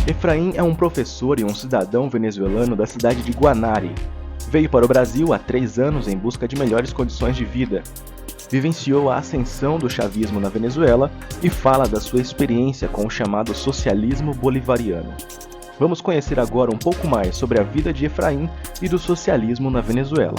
Efraim é um professor e um cidadão venezuelano da cidade de Guanare. Veio para o Brasil há 3 anos em busca de melhores condições de vida. Vivenciou a ascensão do chavismo na Venezuela e fala da sua experiência com o chamado socialismo bolivariano. Vamos conhecer agora um pouco mais sobre a vida de Efraim e do socialismo na Venezuela.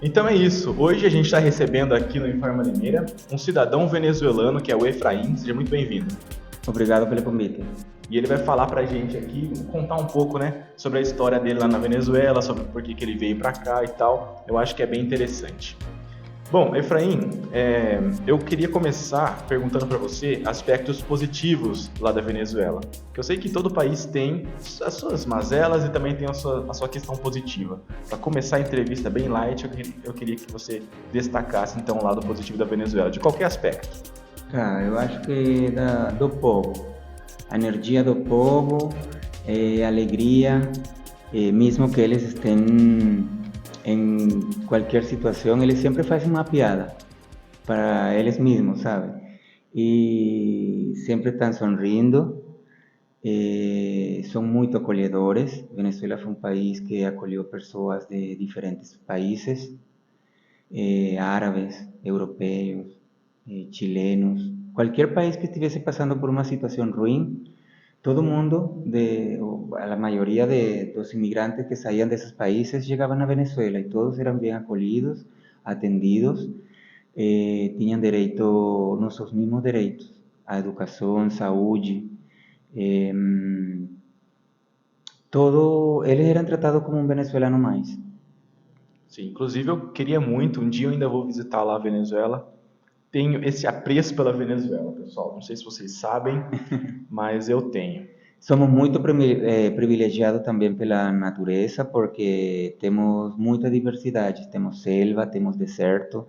Então é isso. Hoje a gente está recebendo aqui no Informa Limeira um cidadão venezuelano que é o Efraim. Seja muito bem-vindo. Obrigado pelo convite. E ele vai falar pra gente aqui, contar um pouco, sobre a história dele lá na Venezuela, sobre por que ele veio pra cá e tal. Eu acho que é bem interessante. Bom, Efraim, eu queria começar perguntando para você aspectos positivos lá da Venezuela. Porque eu sei que todo país tem as suas mazelas e também tem a sua questão positiva. Para começar a entrevista bem light, eu queria que você destacasse então o lado positivo da Venezuela, de qualquer aspecto. Eu acho que do povo, a energia do povo, a alegria, mesmo que eles estén em qualquer situação, eles sempre fazem uma piada para eles mesmos, sabe? E sempre estão sorrindo, são muito acolhedores. Venezuela foi um país que acolheu pessoas de diferentes países, árabes, europeus, chilenos, qualquer país que estivesse passando por uma situação ruim, todo mundo, a maioria dos imigrantes que saíam desses países chegavam a Venezuela e todos eram bem acolhidos, atendidos, tinham direito, nossos mesmos direitos, a educação, saúde, eles eram tratados como um venezuelano mais. Sim, inclusive eu queria muito, um dia eu ainda vou visitar lá a Venezuela. Tenho esse apreço pela Venezuela, pessoal. Não sei se vocês sabem, mas eu tenho. Somos muito privilegiados também pela natureza, porque temos muita diversidade. Temos selva, temos deserto,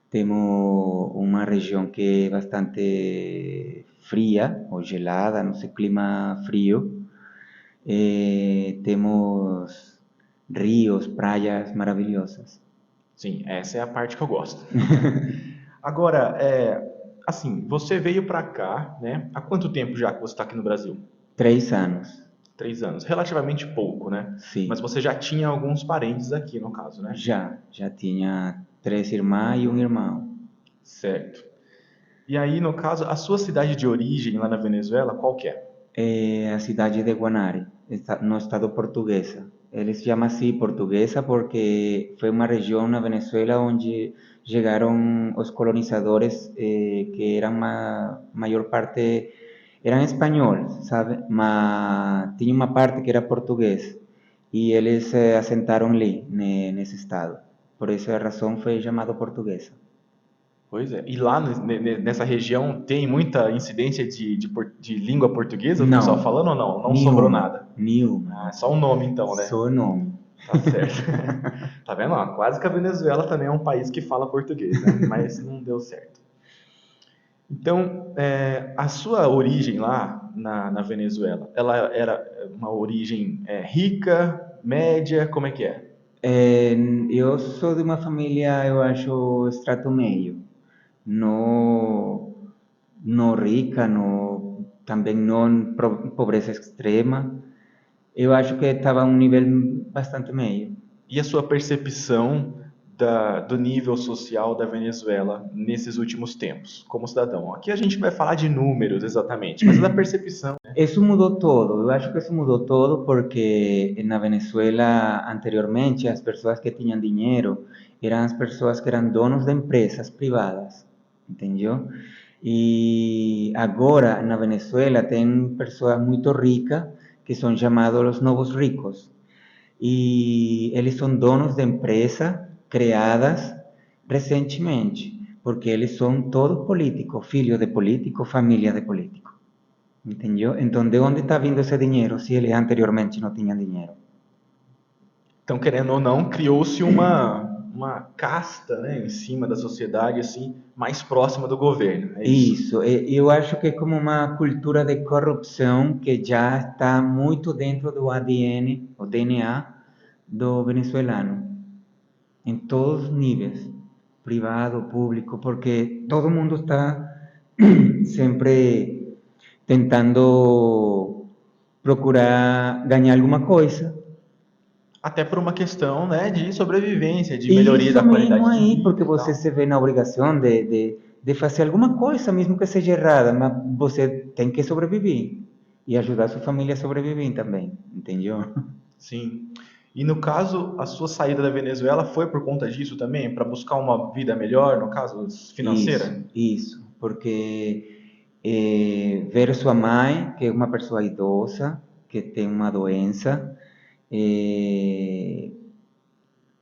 temos uma região que é bastante fria ou gelada, não sei, clima frio. Temos rios, praias maravilhosas. Sim, essa é a parte que eu gosto. Agora, assim, você veio para cá, né? Há quanto tempo já que você está aqui no Brasil? 3 anos, 3 anos, relativamente pouco, né? Mas sim. você já tinha alguns parentes aqui, no caso, né? Já tinha 3 irmãs e um irmão. Certo. E aí, no caso, a sua cidade de origem lá na Venezuela, qual que é? É a cidade de Guanare, no estado portuguesa. Eles chamam assim portuguesa porque foi uma região na Venezuela onde chegaram os colonizadores que eram maior parte eram espanhóis, sabe? Mas tinha uma parte que era português e eles se assentaram ali nesse estado. Por essa razão foi chamado portuguesa. Pois é. E lá nessa região tem muita incidência de língua portuguesa, do pessoal Não, falando ou não? Não sobrou nenhuma, nada. nenhuma, Ah, é não. só o nome então, né? Só nome. Tá certo. Tá vendo? Ó, quase que a Venezuela também é um país que fala português, né? Mas não deu certo. Então, a sua origem lá na Venezuela, ela era uma origem rica, média, como é que é? Eu sou de uma família, eu acho, extrato meio. Não, não rica, não, também não pobreza extrema. Eu acho que estava um nível bastante meio. E a sua percepção do nível social da Venezuela nesses últimos tempos, como cidadão? Aqui a gente vai falar de números exatamente, mas é da percepção. Isso mudou todo, eu acho que isso mudou todo porque na Venezuela anteriormente as pessoas que tinham dinheiro eram as pessoas que eram donos de empresas privadas, entendeu? E agora na Venezuela tem pessoas muito ricas que são chamados os novos ricos e eles são donos de empresas criadas recentemente, porque eles são todos políticos, filhos de políticos, família de políticos. Entendeu? Então, de onde está vindo esse dinheiro se eles anteriormente não tinham dinheiro? Então, querendo ou não, criou-se uma casta, né, em cima da sociedade, assim, mais próxima do governo. É isso? Isso, eu acho que é como uma cultura de corrupção que já está muito dentro do ADN, o DNA do venezuelano, em todos os níveis, privado, público, porque todo mundo está sempre tentando procurar ganhar alguma coisa. Até por uma questão, né, de sobrevivência, de E melhoria isso da mesmo qualidade de aí, vida porque e você tal. se vê na obrigação de fazer alguma coisa, mesmo que seja errada, mas você tem que sobreviver e ajudar a sua família a sobreviver também, entendeu? Sim. E no caso, a sua saída da Venezuela foi por conta disso também, para buscar uma vida melhor, no caso financeira? Isso, porque ver sua mãe, que é uma pessoa idosa, que tem uma doença, eh,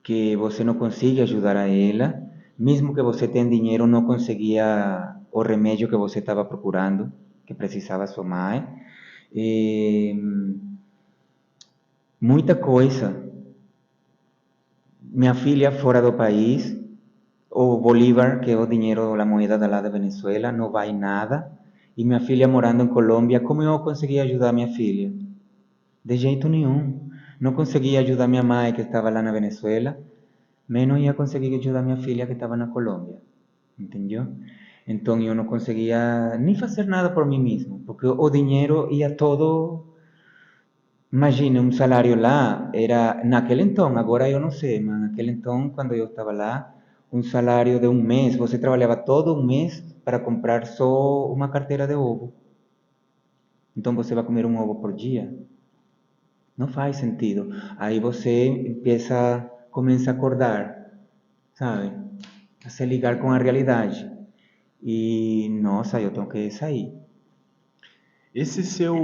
que você não consegue ajudar a ela, mesmo que você tenha dinheiro, não conseguia o remédio que você estava procurando, que precisava sua mãe. Eh, muita coisa. Minha filha fora do país, o Bolívar, que é o dinheiro, a moeda da lá da Venezuela, não vai nada. E minha filha morando em Colômbia, como eu consegui ajudar minha filha? De jeito nenhum. Não consegui ajudar minha mãe, que estava lá na Venezuela, menos ia conseguir ajudar minha filha, que estava na Colômbia. Entendeu? Então eu não conseguia nem fazer nada por mim mesmo, porque o dinheiro ia todo. Imagine, um salário lá era, naquele então, agora eu não sei, mas naquele então, quando eu estava lá, um salário de um mês, você trabalhava todo um mês para comprar só uma carteira de ovo. Então você vai comer um ovo por dia? Não faz sentido. Aí você começa a acordar, sabe? A se ligar com a realidade. E, nossa, eu tenho que sair. Esse seu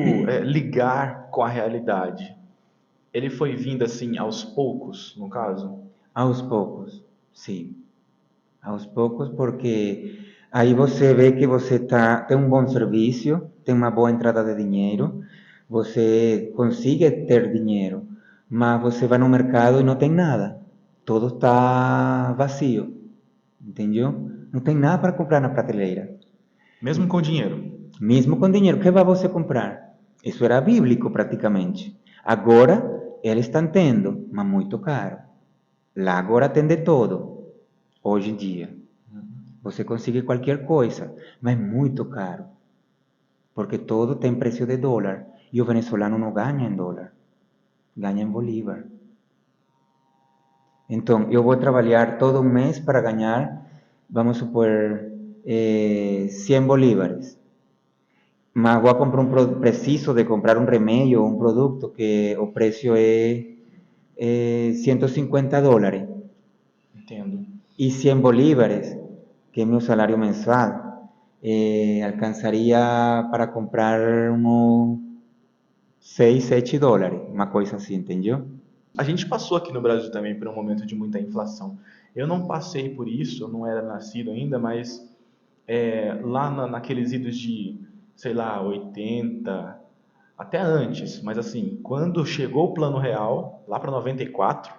ligar com a realidade, ele foi vindo assim aos poucos, no caso? Aos poucos, sim. Aos poucos, porque aí você vê que você tem um bom serviço, tem uma boa entrada de dinheiro, você consegue ter dinheiro, mas você vai no mercado e não tem nada. Tudo está vazio, entendeu? Não tem nada para comprar na prateleira. Mesmo com dinheiro. Mesmo com dinheiro, o que vai você comprar? Isso era bíblico praticamente. Agora, eles estão tendo, mas muito caro. Lá agora tem de todo, hoje em dia. Você consegue qualquer coisa, mas é muito caro, porque todo tem preço de dólar e o venezuelano não ganha em dólar, ganha em bolívar. Então, eu vou trabalhar todo um mês para ganhar, vamos supor, 100 bolívares. Mas vou comprar preciso de comprar um remédio ou um produto que o preço é $150. Entendo. Y 100 bolívares, que es mi salario mensual, alcanzaría para comprar unos 6, 7 dólares, uma coisa assim, entendeu? A gente passou aqui no Brasil também por um momento de muita inflação. Eu não passei por isso, eu não era nascido ainda, mas lá naqueles idos de, sei lá, 80, até antes, mas assim, quando chegou o Plano Real, lá para 94,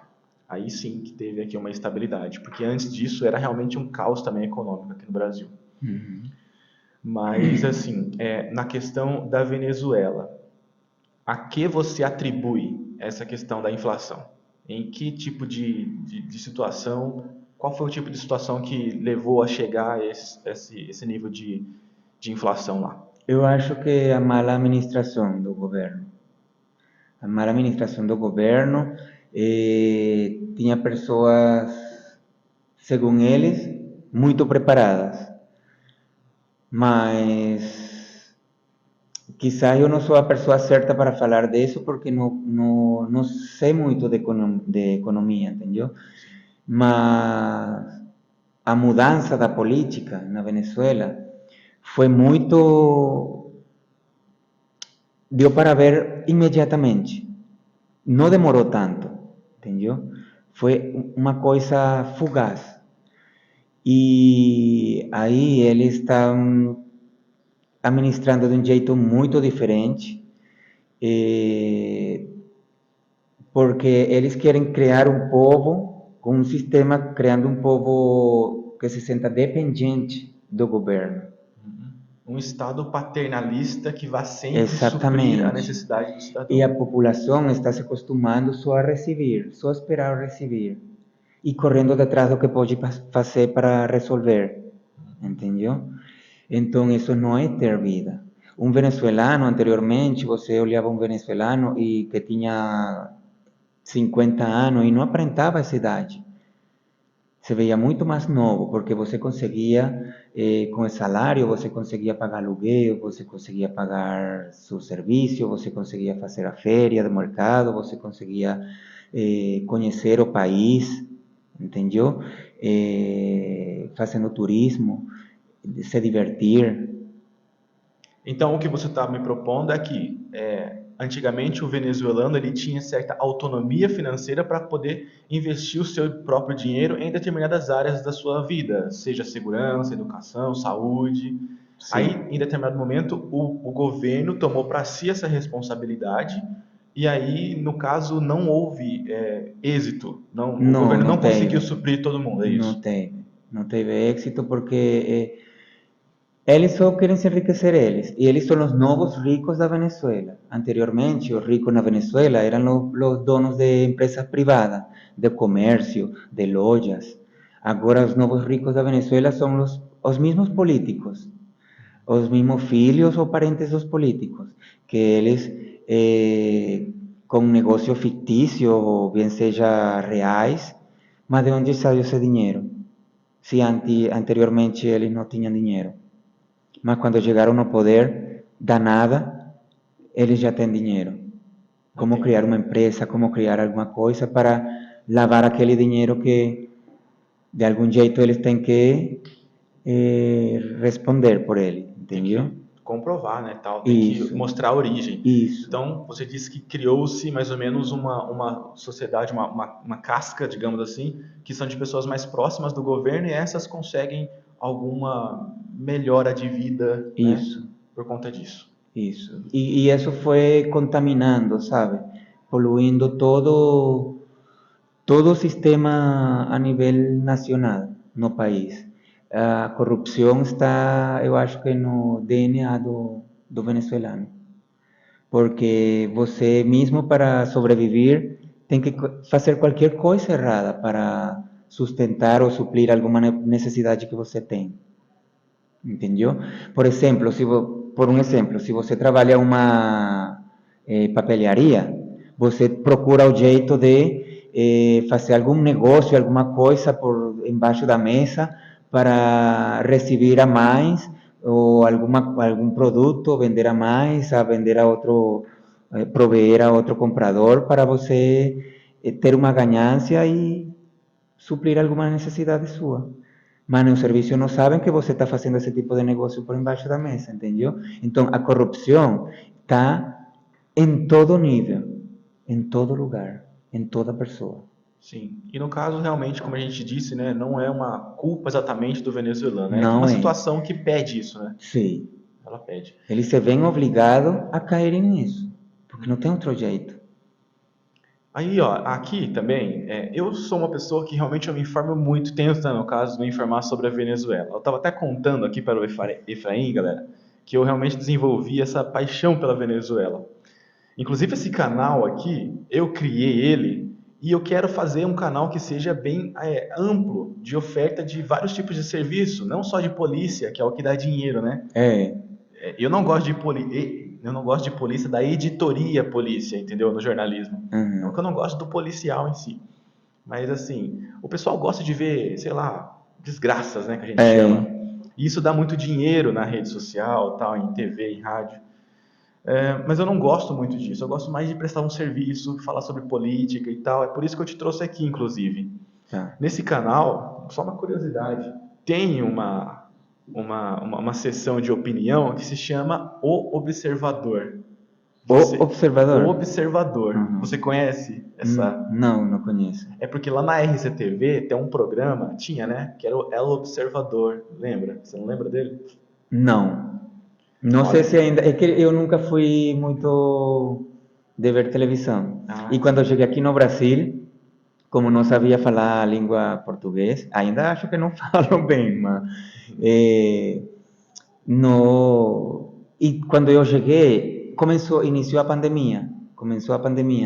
aí sim que teve aqui uma estabilidade, porque antes disso era realmente um caos também econômico aqui no Brasil. Uhum. Mas assim, na questão da Venezuela, a que você atribui essa questão da inflação? Em que tipo de situação, qual foi o tipo de situação que levou a chegar a esse nível de inflação lá? Eu acho que a mala administração do governo. A mala administração do governo tinha pessoas, segundo eles, muito preparadas, mas quizás eu não sou a pessoa certa para falar disso porque não sei muito de economia, entendeu? Mas a mudança da política na Venezuela foi muito. Deu para ver imediatamente. Não demorou tanto, entendeu? Foi uma coisa fugaz. E aí eles estão administrando de um jeito muito diferente, porque eles querem criar um povo com um sistema criando um povo que se senta dependente do governo. Um Estado paternalista que vai sempre suprir a Exatamente. necessidade do E cidadão. a população está se acostumando só a receber, só a esperar receber. E correndo atrás do que pode fazer para resolver. Entendeu? Então, isso não é ter vida. Um venezuelano, anteriormente, você olhava um venezuelano e que tinha 50 anos e não aparentava essa idade. Se veia muito mais novo, porque você conseguia, com o salário, você conseguia pagar aluguel, você conseguia pagar seu serviço, você conseguia fazer a feira do mercado, você conseguia conhecer o país, entendeu? Fazendo turismo, se divertir. Então, o que você está me propondo é que, antigamente, o venezuelano ele tinha certa autonomia financeira para poder investir o seu próprio dinheiro em determinadas áreas da sua vida, seja segurança, educação, saúde. Aí, Sim. em determinado momento, o governo tomou para si essa responsabilidade e aí, no caso, não houve êxito. Não, o Não, governo não não conseguiu teve. suprir todo mundo, é Não isso? teve. Não teve êxito porque eles só querem se enriquecer eles. E eles são os novos ricos da Venezuela. Anteriormente, os ricos na Venezuela eram os donos de empresas privadas, de comércio, de lojas. Agora, os novos ricos da Venezuela são os mesmos políticos, os mesmos filhos ou parentes dos políticos, que eles, com negócio fictício, ou bem seja reais, mas de onde saiu esse dinheiro? Se anteriormente eles não tinham dinheiro. Mas quando chegaram no poder, da nada, eles já têm dinheiro. Como criar Entendi. uma empresa, como criar alguma coisa para lavar aquele dinheiro que, de algum jeito, eles têm que responder por ele, Tem entendeu? que comprovar, né, tal, tem que Isso, mostrar a origem. isso, Então, você disse que criou-se mais ou menos uma sociedade, uma casca, digamos assim, que são de pessoas mais próximas do governo e essas conseguem alguma melhora de vida, né, isso, por conta disso. isso. E isso foi contaminando, sabe? Poluindo todo o sistema a nível nacional no país. A corrupção está, eu acho que no DNA do venezuelano, porque você mesmo para sobreviver tem que fazer qualquer coisa errada para sustentar ou suprir alguma necessidade que você tem, entendeu? Por exemplo, por um exemplo, se você trabalha em uma papelaria, você procura o jeito de fazer algum negócio, alguma coisa por embaixo da mesa para receber a mais ou algum produto, vender a mais, a vender a outro, proveer a outro comprador para você ter uma ganância e suprir alguma necessidade sua. Mas no serviço não sabem que você está fazendo esse tipo de negócio por embaixo da mesa, entendeu? Então, a corrupção está em todo nível, em todo lugar, em toda pessoa. Sim. E no caso, realmente, como a gente disse, né, não é uma culpa exatamente do venezuelano, é Não uma é. situação que pede isso, né? Sim. Ela pede. Eles se veem obrigados a caírem nisso, porque não tem outro jeito. Aí, ó, aqui também, eu sou uma pessoa que realmente eu me informo muito, tento, no meu caso, me informar sobre a Venezuela. Eu estava até contando aqui para o Efraim, galera, que eu realmente desenvolvi essa paixão pela Venezuela. Inclusive, esse canal aqui, eu criei ele e eu quero fazer um canal que seja bem amplo, de oferta de vários tipos de serviço, não só de polícia, que é o que dá dinheiro, né? É. Eu não gosto de eu não gosto de polícia da editoria polícia, entendeu? No jornalismo. Não que eu Uhum. não gosto do policial em si. Mas assim, o pessoal gosta de ver, sei lá, desgraças, né, que a gente chama. É. E isso dá muito dinheiro na rede social, tal, em TV, em rádio. Mas eu não gosto muito disso. Eu gosto mais de prestar um serviço, falar sobre política e tal. É por isso que eu te trouxe aqui, inclusive. Tá. Nesse canal, só uma curiosidade, tem uma seção de opinião que se chama O Observador. O O observador? Observador. Você Uhum. conhece essa? Não, não conheço. É porque lá na RCTV tem um programa, tinha, né? Que era o El Observador. Lembra? Você não lembra dele? Não. Não sei Olha. se ainda. É que eu nunca fui muito de ver televisão. Ah, E quando eu entendi. cheguei aqui no Brasil, como não sabia falar a língua português, ainda acho que não falo bem, mas no, y cuando yo llegué, comenzó a pandemia,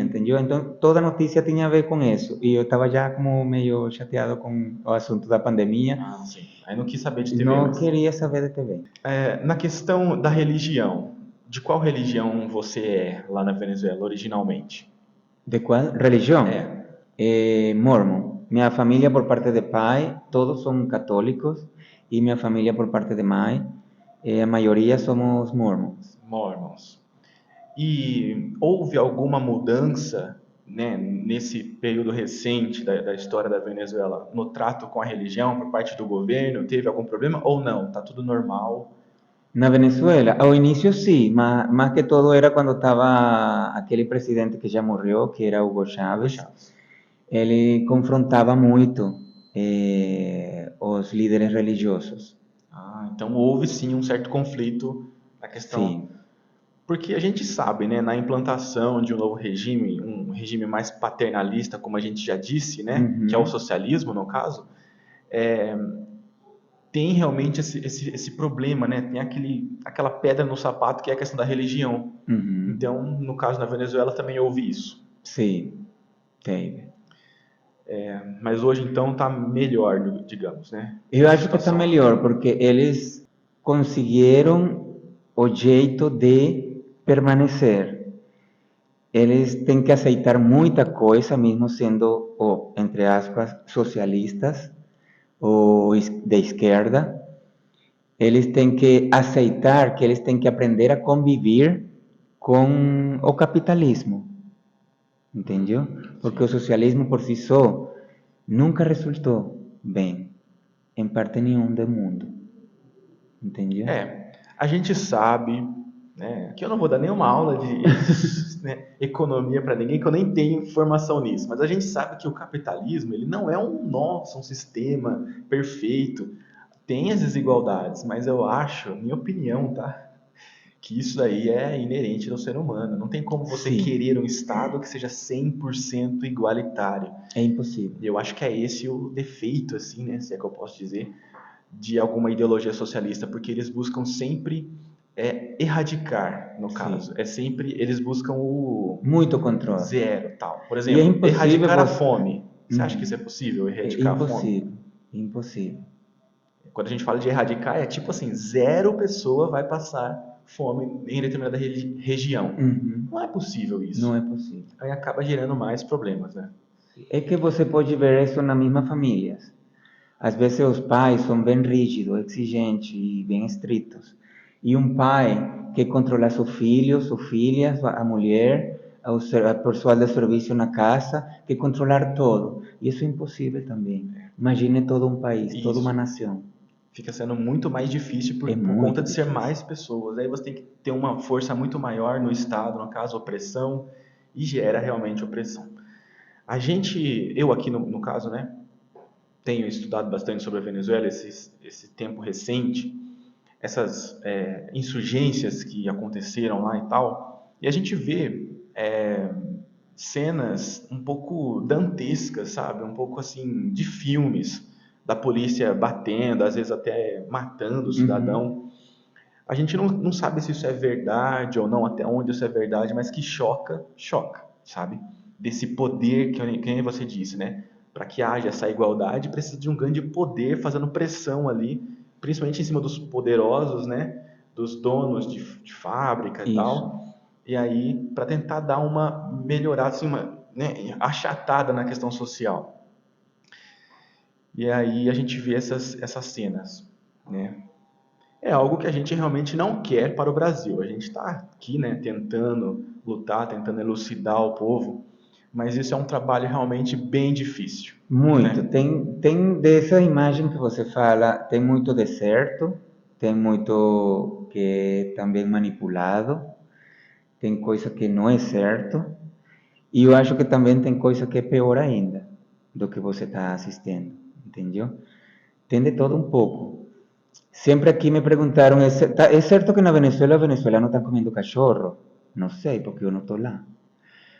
¿entendió? Entonces, toda noticia tenía a ver con eso, y yo estaba ya como medio chateado con o asunto da pandemia, Ah, sim. Aí não quis saber de TV não mais. queria saber de TV. Na questão da religião, de qual religião você é lá na Venezuela originalmente? ¿De cuál? Religión. É. Mormon. Mi familia por parte de pai, todos son católicos, y mi familia por parte de mãe, a mayoría somos mormons. Mormons. E houve alguma mudança, né, nesse período recente da história da Venezuela no trato com a religião por parte do governo? Teve algum problema ou não? Tá tudo normal? Na Venezuela, ao início sim, mas más que todo era quando estava aquele presidente que já morreu, que era Hugo Chávez. Ele confrontava muito os líderes religiosos. Ah, então houve sim um certo conflito na questão. Sim. Porque a gente sabe, né, na implantação de um novo regime, um regime mais paternalista, como a gente já disse, né, Uhum. que é o socialismo no caso, tem realmente esse problema, né? Tem aquela pedra no sapato que é a questão da religião. Uhum. Então, no caso na Venezuela também houve isso. Sim, teve. Mas hoje então está melhor, digamos, né? Eu acho que está melhor, porque eles conseguiram o jeito de permanecer. Eles têm que aceitar muita coisa, mesmo sendo, entre aspas, socialistas ou de esquerda. Eles têm que aceitar que eles têm que aprender a conviver com o capitalismo. Entendeu? Porque o socialismo por si só nunca resultou bem em parte nenhuma do mundo. Entendeu? A gente sabe, né, que eu não vou dar nenhuma aula de né, economia para ninguém, que eu nem tenho formação nisso, mas a gente sabe que o capitalismo ele não é um sistema perfeito, tem as desigualdades, mas eu acho, minha opinião, tá? Que isso aí é inerente ao ser humano. Não tem como você Sim. querer um Estado que seja 100% igualitário. É impossível. Eu acho que é esse o defeito, assim, né, se é que eu posso dizer, de alguma ideologia socialista, porque eles buscam sempre erradicar, no caso. Eles buscam o Muito controle. zero, tal. Por E é exemplo, impossível erradicar a você- fome. Você acha que isso é possível, erradicar a fome? Impossível. Impossível. Quando a gente fala de erradicar, é tipo assim, 0 pessoa vai passar fome em determinada região. Uhum. Não é possível isso. Não é possível. Aí acaba gerando mais problemas, né? É que você pode ver isso na mesma família. Às vezes os pais são bem rígidos, exigentes e bem estritos. E um pai quer controlar seu filho, sua filha, a mulher, a pessoal de serviço na casa, quer controlar todo. E isso é impossível também. Imagine todo um país, toda uma nação. Fica sendo muito mais difícil por conta de ser mais pessoas. Aí você tem que ter uma força muito maior no Estado, no caso, opressão, e gera realmente opressão. Eu aqui no caso, né, tenho estudado bastante sobre a Venezuela esse tempo recente, essas insurgências que aconteceram lá e tal, e a gente vê cenas um pouco dantescas, sabe? Um pouco assim de filmes, da polícia batendo, às vezes até matando o cidadão. A gente não sabe se isso é verdade ou não, até onde isso é verdade, mas que choca, sabe? Desse poder que nem você disse, né? Para que haja essa igualdade, precisa de um grande poder fazendo pressão ali, principalmente em cima dos poderosos, né? Dos donos de fábrica e tal. E aí, para tentar dar uma melhorada, assim, né, achatada na questão social. E aí a gente vê essas cenas, né? É algo que a gente realmente não quer para o Brasil. A gente está aqui, né, tentando lutar, tentando elucidar o povo, mas isso é um trabalho realmente bem difícil. Muito. Né? Tem dessa imagem que você fala, tem muito de certo, tem muito que é também manipulado, tem coisa que não é certo, e eu acho que também tem coisa que é pior ainda do que você está assistindo, entendeu? Tem de todo um pouco. Sempre aqui me perguntaram, é certo que na Venezuela os venezuelanos estão comendo cachorro? Não sei, porque eu não estou lá.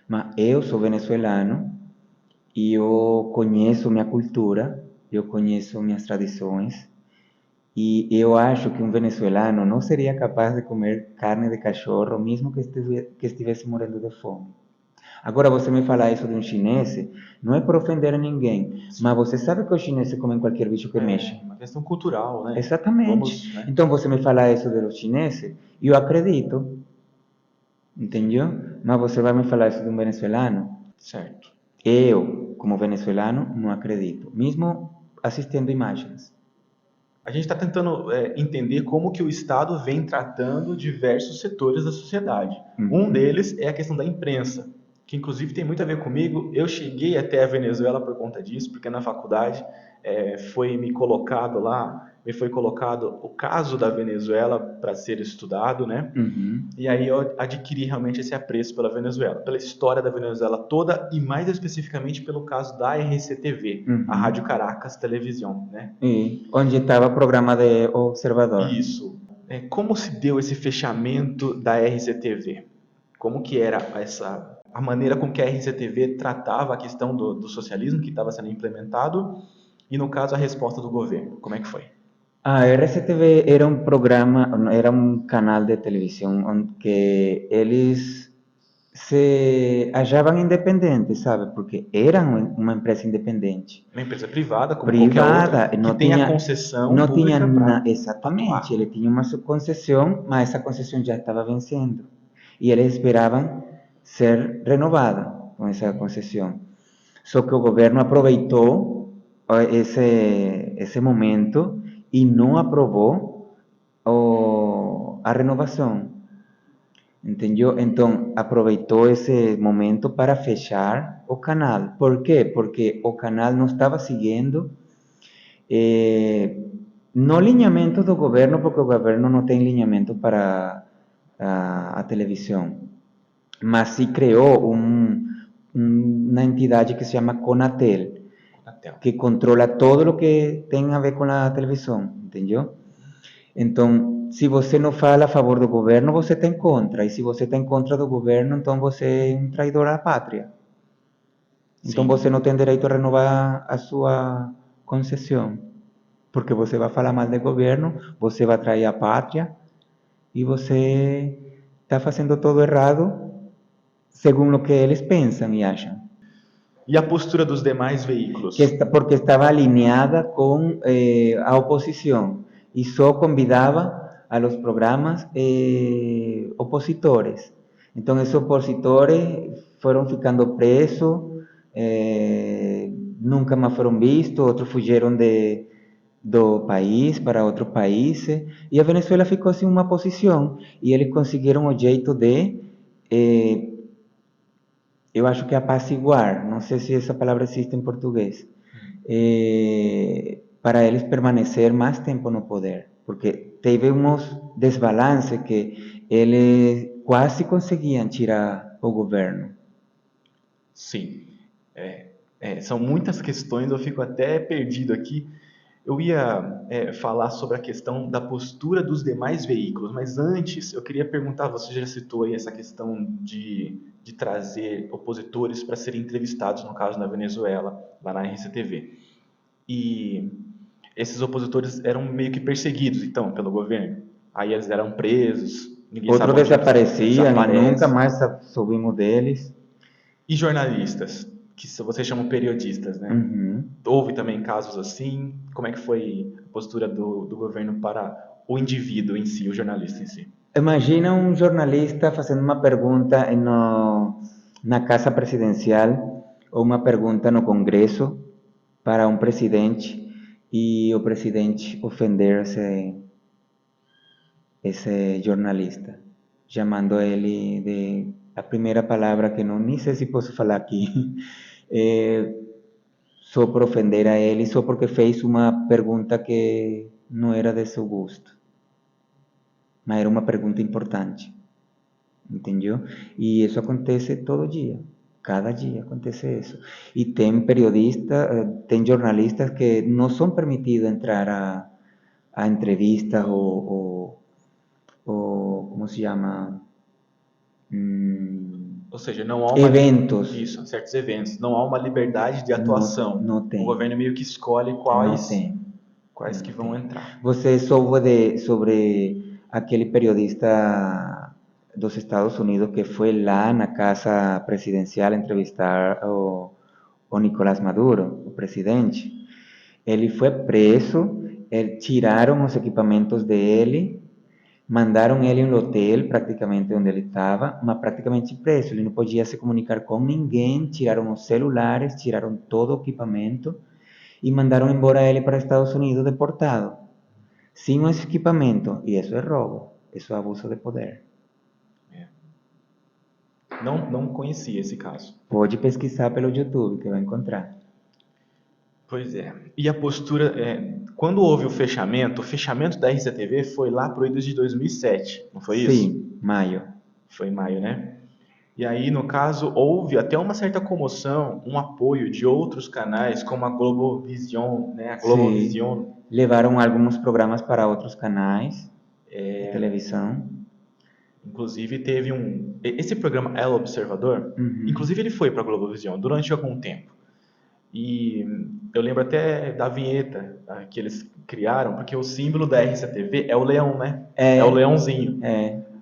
Mas eu sou venezuelano e eu conheço minha cultura, eu conheço minhas tradições, e eu acho que um venezuelano não seria capaz de comer carne de cachorro, mesmo que estivesse morrendo de fome. Agora, você me falar isso de um chinês, não é por ofender ninguém, mas Sim. você sabe que os chineses comem qualquer bicho que É mexe? uma questão cultural, né? Exatamente. Vamos, né? Então, você me fala isso dos chineses, e eu acredito, Sim, entendeu? Mas você vai me falar isso de um venezuelano? certo. Eu, como venezuelano, não acredito, mesmo assistindo imagens. A gente está tentando entender como que o Estado vem tratando diversos setores da sociedade. Um Uhum. deles é a questão da imprensa, que inclusive tem muito a ver comigo. Eu cheguei até a Venezuela por conta disso, porque na faculdade me foi colocado o caso da Venezuela para ser estudado, né? Uhum. E aí eu adquiri realmente esse apreço pela Venezuela, pela história da Venezuela toda e mais especificamente pelo caso da RCTV, a Rádio Uhum. Caracas Televisão, né? E onde estava o programa de Observador. Isso. Como se deu esse fechamento da RCTV? Como que era a maneira com que a RCTV tratava a questão do socialismo que estava sendo implementado e, no caso, a resposta do governo? Como é que foi? A RCTV era um programa, era um canal de televisão onde que eles se achavam independentes, sabe? Porque eram uma empresa independente, Uma empresa privada, como qualquer outra, privada, que tem a concessão não tinha pública para exatamente, atuar. ele tinha uma concessão, mas essa concessão já estava vencendo. E eles esperavam ser renovada com essa concessão. Só que o governo aproveitou esse momento e não aprovou a renovação. Entendeu? Então, aproveitou esse momento para fechar o canal. Por quê? Porque o canal não estava seguindo no alinhamento do governo, porque o governo não tem alinhamento para a televisão, mas sí criou uma entidade que se chama Conatel, Na tela. que controla todo o que tem a ver com a televisão, entendeu? Então, se você não fala a favor do governo, você está em contra. E se você está em contra do governo, então você é um traidor à pátria. Então você Sim. não tem direito a renovar a sua concessão. Porque você vai falar mal do governo, você vai trair a pátria e você está fazendo todo errado segundo o que eles pensam e acham. E a postura dos demais veículos? Porque estava alinhada com a oposição e só convidava a los programas opositores. Então, esses opositores foram ficando presos, nunca mais foram vistos, outros fugiram do país para outros países, e a Venezuela ficou sem uma posição, e eles conseguiram o jeito de eh, eu acho que apaciguar, não sei se essa palavra existe em português, para eles permanecer mais tempo no poder, porque teve uns desbalances que eles quase conseguiam tirar o governo. Sim. São muitas questões, eu fico até perdido aqui. Eu ia falar sobre a questão da postura dos demais veículos, mas antes eu queria perguntar, você já citou aí essa questão de trazer opositores para serem entrevistados, no caso na Venezuela, lá na RCTV. E esses opositores eram meio que perseguidos, então, pelo governo. Aí eles eram presos, ninguém sabe Outros onde eles desapareciam e nunca desaparecem. mais soubemos deles. E jornalistas, que vocês chamam periodistas, né? Uhum. Houve também casos assim? Como é que foi a postura do governo para o indivíduo em si, o jornalista em si? Imagina um jornalista fazendo uma pergunta na Casa Presidencial ou uma pergunta no Congresso para um presidente e o presidente ofender esse jornalista, chamando ele de a primeira palavra que não nem sei se posso falar aqui, só por ofender a ele, só porque fez uma pergunta que não era de seu gosto, mas era uma pergunta importante. Entendeu? E isso acontece todo dia, cada dia acontece isso. E tem periodistas, tem jornalistas que não são permitidos entrar a entrevistas ou, como se chama? Ou seja, não há uma Eventos, isso, certos eventos, não há uma liberdade de não, atuação. não O tem, governo meio que escolhe não tem, quais não que vão tem. entrar. Você soube sobre aquele periodista dos Estados Unidos que foi lá na casa presidencial entrevistar o Nicolás Maduro, o presidente? Ele foi preso, tiraram os equipamentos dele, mandaram ele no hotel, praticamente onde ele estava, mas praticamente preso. Ele não podia se comunicar com ninguém, tiraram os celulares, tiraram todo o equipamento e mandaram embora ele para Estados Unidos deportado, sem esse equipamento. E isso é roubo, isso é abuso de poder. É. Não conhecia esse caso. Pode pesquisar pelo YouTube que vai encontrar. Pois é. E a postura, quando houve o fechamento da RCTV foi lá pro ido de 2007, não foi isso? Sim, maio. Foi em maio, né? E aí, no caso, houve até uma certa comoção, um apoio de outros canais, como a Globovision, né? A Sim, Globovision, levaram alguns programas para outros canais de televisão. inclusive, teve esse programa El Observador, Uhum. inclusive ele foi para a Globovision durante algum tempo. E eu lembro até da vinheta que eles criaram, porque o símbolo da RCTV é o leão, né? É o É, leãozinho.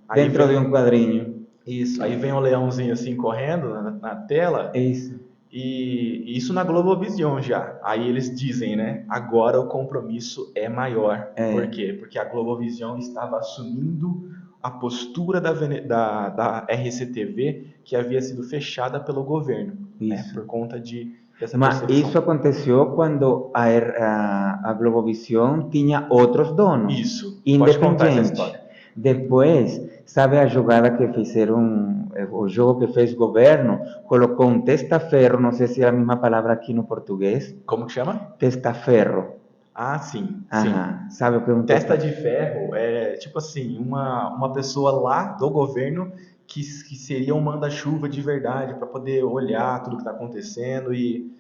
Aí dentro de um vem quadrinho. isso, aí vem o leãozinho assim correndo na tela, Isso. e isso na Globovision já. Aí eles dizem, né? Agora o compromisso é maior. Por É, quê? Porque a Globovision estava assumindo a postura da RCTV que havia sido fechada pelo governo, né? isso. Por conta dessa Mas isso percepção. aconteceu quando a Globovision tinha outros donos, Isso. Pode contar essa independente. história. Depois, sabe a jogada que fizeram, o jogo que fez o governo? Colocou um testaferro, não sei se é a mesma palavra aqui no português, Como que chama? testaferro. Ah, sim, sim. Aham, sabe o que é um Testa testaferro? de ferro é tipo assim, uma pessoa lá do governo que seria um manda-chuva de verdade para poder olhar tudo que está acontecendo e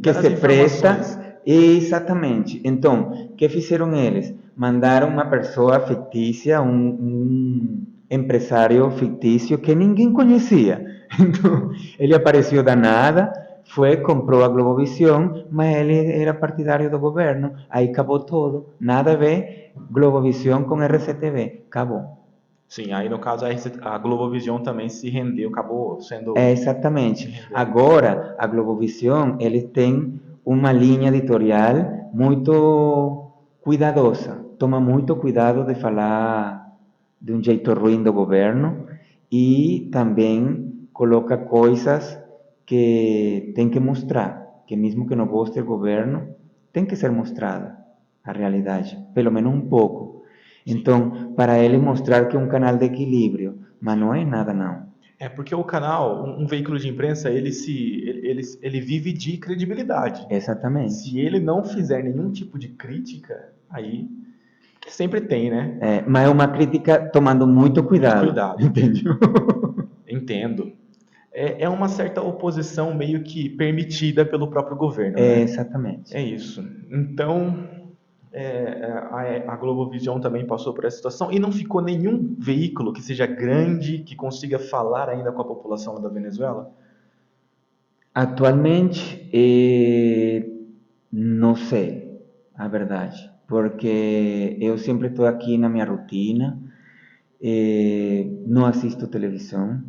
Que dar as se informações. presta, exatamente. Então, o que fizeram eles? Mandaram uma pessoa fictícia, um empresário fictício que ninguém conhecia. Então, ele apareceu da nada, foi, comprou a Globovision, mas ele era partidário do governo. Aí acabou tudo. Nada a ver Globovision com RCTV. Acabou. Sim, aí no caso a Globovision também se rendeu, acabou É, sendo se exatamente. rendendo. Agora, a Globovision, ele tem uma linha editorial muito cuidadosa. Toma muito cuidado de falar de um jeito ruim do governo e também coloca coisas que tem que mostrar, que mesmo que não goste do governo, tem que ser mostrada a realidade, pelo menos um pouco. Sim. Então, para ele mostrar que é um canal de equilíbrio, mas não é nada não. É porque o canal, um veículo de imprensa, ele vive de credibilidade. Exatamente. Se ele não fizer nenhum tipo de crítica, aí que sempre tem, né? É, mas é uma crítica tomando muito Muito cuidado, cuidado. entendeu? Entendo. É uma certa oposição meio que permitida pelo próprio governo, É, né? exatamente. É isso. Então, a Globovision também passou por essa situação e não ficou nenhum veículo que seja grande, que consiga falar ainda com a população da Venezuela? Atualmente, não sei a verdade, porque eu sempre estou aqui na minha rotina, não assisto televisão.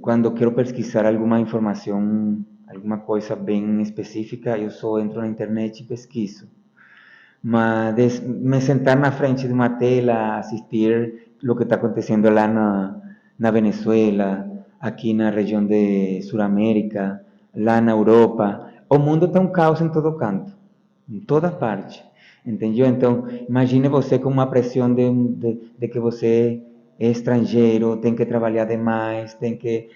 Quando quero pesquisar alguma informação, alguma coisa bem específica, eu só entro na internet e pesquiso. Mas me sentar na frente de uma tela, assistir o que está acontecendo lá na Venezuela, aqui na região de Sudamérica, lá na Europa, o mundo está um caos em todo canto, em toda parte, entendeu? Então, imagine você com uma pressão de que você é estrangeiro, tem que trabalhar demais, tem que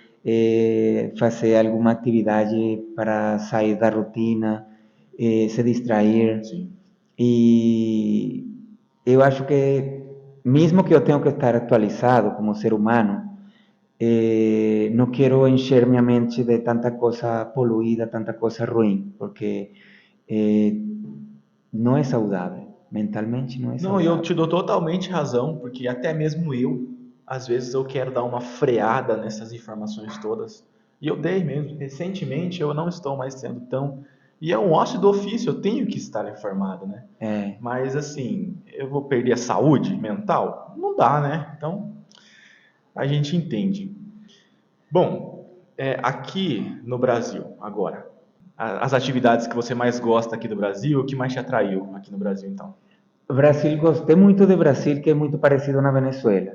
fazer alguma atividade para sair da rotina, se distrair. Sim. E eu acho que, mesmo que eu tenha que estar atualizado como ser humano, não quero encher minha mente de tanta coisa poluída, tanta coisa ruim, porque eh, não é saudável. Mentalmente não é Não, eu saudável. te dou totalmente razão, porque até mesmo eu, às vezes eu quero dar uma freada nessas informações todas. E eu dei mesmo. Recentemente eu não estou mais sendo tão. E é um ócio do ofício, eu tenho que estar informado, né? É, Mas assim, eu vou perder a saúde mental? Não dá, né? Então a gente entende. Bom, aqui no Brasil, agora, as atividades que você mais gosta aqui do Brasil, o que mais te atraiu aqui no Brasil, então? Brasil, gostei muito de Brasil, que é muito parecido na Venezuela,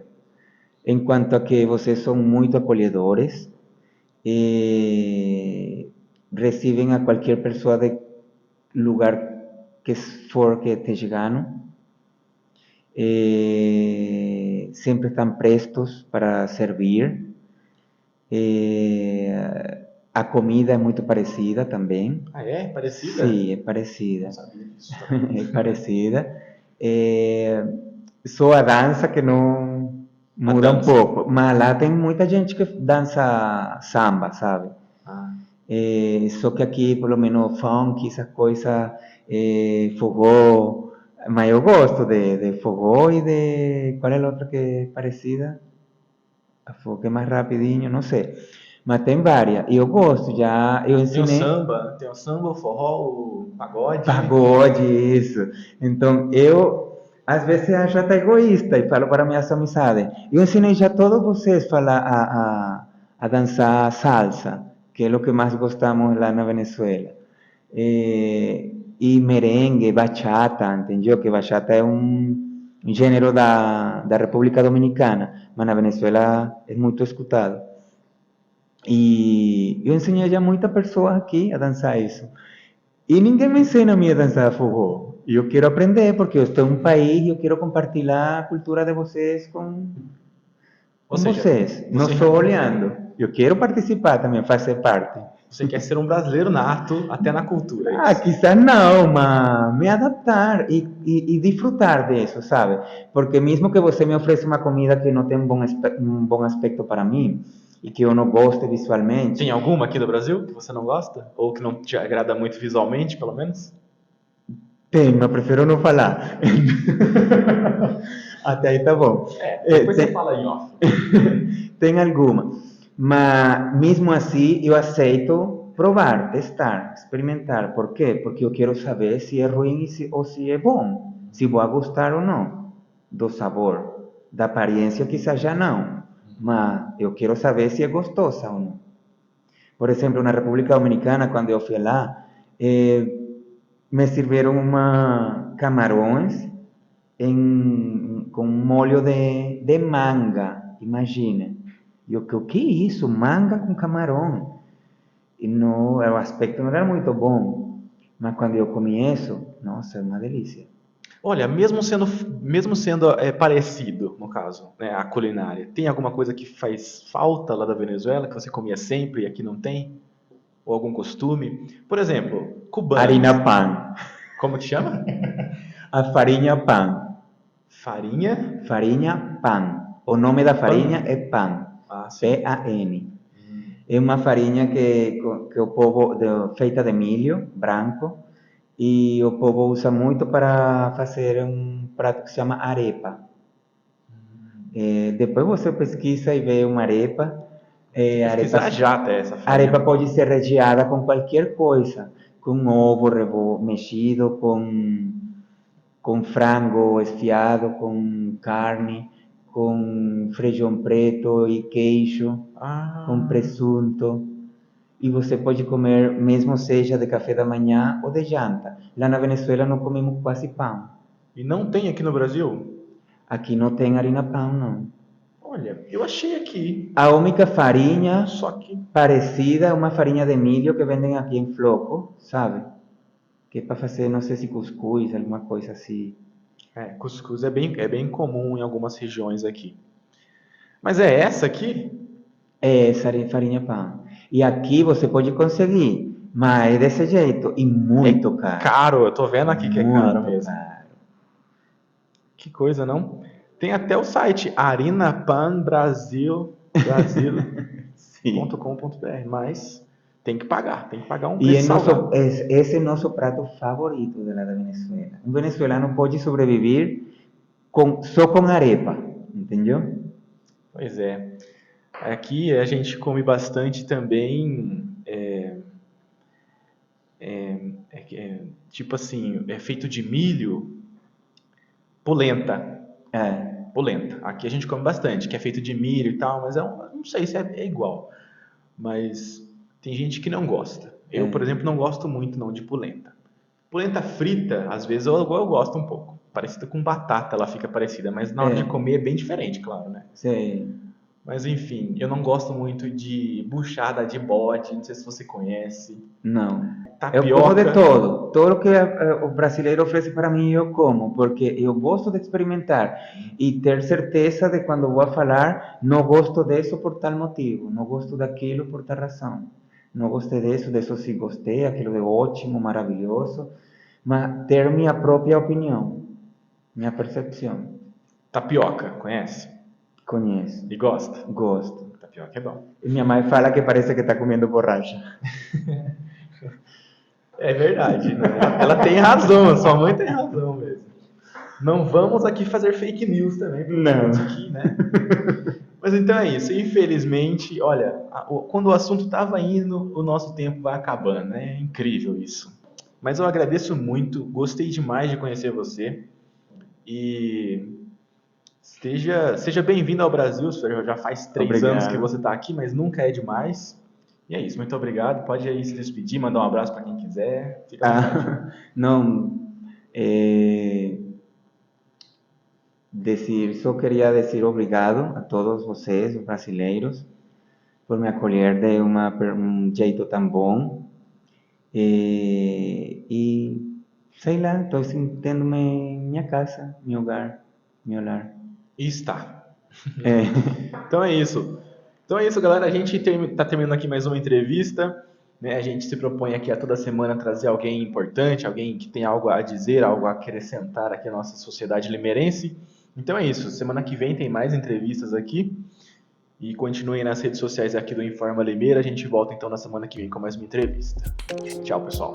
em quanto a que vocês são muito acolhedores, recibem a qualquer pessoa de lugar que for que esteja chegando, sempre estão prestos para servir. A comida é muito parecida também. Ah, é? Parecida? Sim, é Não parecida. sabia disso também. É parecida. Só a dança que não A muda um dança. pouco. Mas lá tem muita gente que dança samba, sabe? Ah, Só que aqui, pelo menos, funk, essas coisas, forró. Mas eu gosto de forró e de. Qual é a outra que é parecida? A forró que é mais rapidinho, não sei. Mas tem várias. E eu gosto, já. Eu ensinei. tem o samba, o forró, o pagode. Pagode, isso. Então, eu, às vezes, acho até egoísta e falo para minhas amizades. Eu ensinei já todos vocês a dançar salsa, que é o que mais gostamos lá na Venezuela. E merengue, bachata, entendeu? Que bachata é um gênero da República Dominicana, mas na Venezuela é muito escutado. E eu ensinei já muitas pessoas aqui a dançar isso. E ninguém me ensina a mim a dançar forró. E eu quero aprender, porque eu estou em um país e eu quero compartilhar a cultura de vocês Ou com seja, vocês. Não você, só olhando. Eu quero participar também, fazer parte. você quer ser um brasileiro nato, até na cultura, é Ah, isso. quizás não, mas me adaptar e disfrutar disso, sabe? Porque mesmo que você me ofereça uma comida que não tem um bom aspecto para mim, e que eu não goste Tem visualmente, alguma aqui do Brasil que você não gosta? Ou que não te agrada muito visualmente, pelo menos? tem, mas prefiro não falar. Até aí tá bom. Depois você Tem, fala em off. tem alguma. Mas mesmo assim eu aceito provar, testar, experimentar. Por quê? Porque eu quero saber se é ruim ou se é bom. Se vou gostar ou não do sabor. Da aparência quizás já não. Mas eu quero saber se é gostosa ou não. Por exemplo, na República Dominicana, quando eu fui lá, me sirvieron camarões com um molho de manga, imagina. E eu, o que é isso? Manga com camarão. E não, o aspecto não era muito bom. Mas quando eu comi isso, nossa, é uma delícia. Olha, mesmo sendo parecido, no caso, né, a culinária, tem alguma coisa que faz falta lá da Venezuela, que você comia sempre e aqui não tem? Ou algum costume? Por exemplo, Harina cubanos. pan. Como que chama? A farinha pan. Farinha, Farinha pan. O nome da farinha pan. é pan. Ah, sim. Pan. É uma farinha que o povo, feita de milho branco, e o povo usa muito para fazer um prato que se chama arepa. Depois você pesquisa e vê uma arepa. Vou Arepa, pesquisar já até essa arepa farinha. pode ser recheada com qualquer coisa, com ovo mexido, com frango esfiado, com carne, com feijão preto e queijo, com Ah, presunto. E você pode comer, mesmo seja de café da manhã ou de janta. Lá na Venezuela não comemos quase pão. e não tem aqui no Brasil? Aqui não tem harina pão, não. Olha, eu achei aqui. A única farinha Só que parecida é uma farinha de milho que vendem aqui em floco, sabe? Que é para fazer, não sei se cuscuz, alguma coisa assim. cuscuz é bem comum em algumas regiões aqui. Mas é essa aqui? É essa farinha pão. E aqui você pode conseguir, mas é desse jeito e muito caro. Caro, eu tô vendo aqui que é caro Muito mesmo. caro. Que coisa, não? Tem até o site Sim. arinapanbrasil.com.br, mas tem que pagar um E preço salgado. esse é nosso prato favorito de lá da Venezuela. Um venezuelano pode sobreviver só com arepa, entendeu? Pois é. Aqui a gente come bastante também, tipo assim, é feito de milho, polenta. É, Polenta. Aqui a gente come bastante, que é feito de milho e tal, mas não sei se é igual. Mas tem gente que não gosta. Eu, por é, exemplo, não gosto muito não de polenta. Polenta frita, às vezes eu gosto um pouco. Parecida com batata, ela fica parecida, mas na hora de é, comer é bem diferente, claro, né? sei. Mas enfim, eu não gosto muito de buchada de bode, não sei se você conhece. Não. Eu como de Tapioca. todo. Todo que o brasileiro oferece para mim eu como, porque eu gosto de experimentar e ter certeza de quando vou a falar, não gosto disso por tal motivo, não gosto daquilo por tal razão. Não gostei disso sim gostei, aquilo de ótimo, maravilhoso, mas ter minha própria opinião, minha percepção. Tapioca, conhece? Conheço, E gosta? gosto. Tapioca é bom. E minha mãe fala que parece que está comendo borracha. É verdade, né? Ela tem razão, sua mãe tem razão mesmo. Não vamos aqui fazer fake news também, porque a Não. gente aqui, né? Mas então é isso. Infelizmente, olha, quando o assunto estava indo, o nosso tempo vai acabando, né? É incrível isso. Mas eu agradeço muito, gostei demais de conhecer você e seja bem-vindo ao Brasil. Já faz 3 anos que você Obrigado. está aqui, mas nunca é demais. E é isso. Muito obrigado. Pode aí se despedir, mandar um abraço para quem quiser. Fica à vontade. Ah, não, eh, só queria dizer obrigado a todos vocês, os brasileiros, por me acolher de um jeito tão bom. E sei lá, estou sentindo-me em minha casa, meu lugar, meu lar. E está. É, Então é isso. Então é isso, galera. A gente está terminando aqui mais uma entrevista. Né? A gente se propõe aqui a toda semana trazer alguém importante, alguém que tem algo a dizer, algo a acrescentar aqui à nossa sociedade limeirense. Então é isso. Semana que vem tem mais entrevistas aqui. E continuem nas redes sociais aqui do Informa Limeira. A gente volta então na semana que vem com mais uma entrevista. Tchau, pessoal.